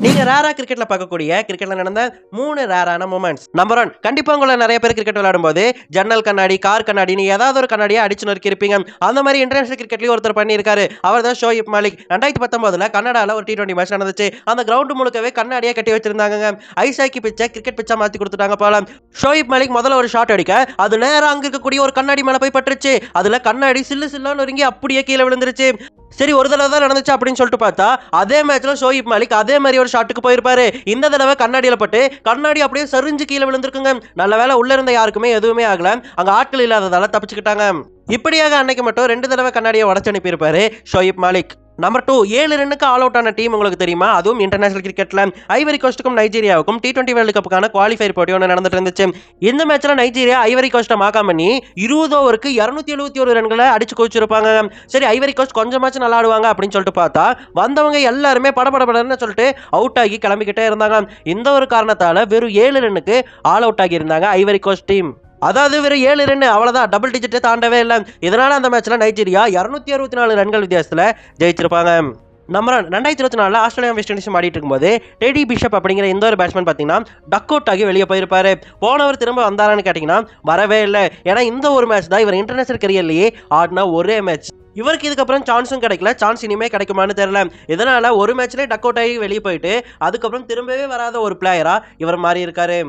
நீங்க ரேரா கிரிக்கெட்ல பார்க்கக்கூடிய கிரிக்கெட்ல நடந்த 3 ரேரான மொமெண்ட்ஸ். நம்பர் 1 கண்டிப்பா உங்கள நெறைய பேர் கிரிக்கெட் விளையாடும்போது ஜன்னல் கண்ணாடி, கார் கண்ணாடின்னு ஏதாவது ஒரு கண்ணாடிய அடிச்சு நொறுக்கி இருப்பீங்க. அந்த மாரி இன்டர்நேஷனல் கிரிக்கெட்லயும் ஒருத்தர் பண்ணியிருக்காரு. அவர் தான் ஷோயிப் மாலிக். 2019ல கனடால ஒரு T20 மேட்ச் நடந்துச்சு. அந்த கிரவுண்ட் முழுக்கவே கண்ணாடியா கட்டி வச்சிருந்தாங்கங்க. ஐஸ் ஹாக்கி பிட்ச கிரிக்கெட் பிட்சா மாத்தி குடுத்துட்டாங்க போல. ஷோயிப் மாலிக் முதல்ல ஒரு ஷாட் அடிக்க, அது நேரா அங்க இருக்கக்கூடிய ஒரு கண்ணாடி மேல போய் பட்டுருச்சு. அதுல கண்ணாடி சில்லு சில்லா நொறுங்கி அப்படியே கீழ விழுந்துருச்சு. சரி ஒரு தடவை தான் நடந்துச்சு அப்படின்னு சொல்லிட்டு பார்த்தா, அதே மேட்ச்ல ஷோயிப் மாலிக் அதே மாரி ஒரு ஷாட்டுக்கு போயிருப்பாரு. இந்த தடவை கண்ணாடியில பட்டு கண்ணாடி அப்படியே சரிஞ்சு கீழ விழுந்திருக்குங்க. நல்ல வேளை உள்ள இருந்த யாருக்குமே எதுவுமே ஆகல. அங்க ஆட்கள் இல்லாததால தப்பிச்சுக்கிட்டாங்க. இப்படியாக அன்னைக்கு மட்டும் 2 தடவை கண்ணாடியை உடைச்சு அனுப்பியிருப்பாரு ஷோயிப் மாலிக். நம்பர் 2 7 ரன்னுக்கு ஆல் அவுட் ஆன டீம் உங்களுக்கு தெரியுமா? அதுவும் இன்டர்நேஷனல் கிரிக்கெட்ல ஐவரி கோஸ்ட்டுக்கும் நைஜீரியாவுக்கும் T20 வேர்ல்டு கப்புக்கான குவாலிஃபயர் போட்டி ஒன்று நடந்துட்டு இருந்துச்சு. இந்த மேட்ச்ல நைஜீரியா ஐவரி கோஸ்ட்டை மாக்காம பண்ணி 20 ஓவருக்கு 271 ரன்களை அடிச்சு குவிச்சிருப்பாங்க. சரி ஐவரி கோஸ்ட் கொஞ்சமாச்சும் நல்லா ஆடுவாங்க அப்படின்னு சொல்லிட்டு பார்த்தா, வந்தவங்க எல்லாருமே படபடன்னு சொல்லிட்டு அவுட் ஆகி கிளம்பிக்கிட்டே இருந்தாங்க. இந்த ஒரு காரணத்தால வெறும் 7 ரன்னுக்கு ஆல் அவுட் ஆகி இருந்தாங்க ஐவரி கோஸ்ட் டீம். அதாவது வெறும் 7 ரன் அவ்வளவுதான், டபுள் டிஜிட்டே தாண்டவே இல்லை. இதனால அந்த மேட்ச்ல நைஜீரியா 264 ரன்கள் வித்தியாசத்துல ஜெயிச்சிருப்பாங்க. நம்ம 2024 ஆஸ்திரேலியா வெஸ்ட் இண்டீஸ் ஆடிட்டு இருக்கும்போது டெடி பிஷப் அப்படிங்கிற இந்த ஒரு பேட்ஸ்மேன் பார்த்தீங்கன்னா டக் அவுட் ஆகி வெளியே போயிருப்பாரு. போனவர் திரும்ப வந்தாரான்னு கேட்டீங்கன்னா வரவே இல்லை. ஏன்னா இந்த ஒரு மேட்ச் தான் இவர் இன்டர்நேஷனல் கரியர்லயே ஆடின ஒரே மேட்ச். இவருக்கு இதுக்கப்புறம் சான்ஸும் கிடைக்கல, சான்ஸ் இனிமே கிடைக்குமான்னு தெரியல. இதனால ஒரு மேட்ச்லேயே டக் அவுட் ஆகி வெளியே போயிட்டு அதுக்கப்புறம் திரும்பவே வராத ஒரு பிளேயரா இவர் மாறி இருக்காரு.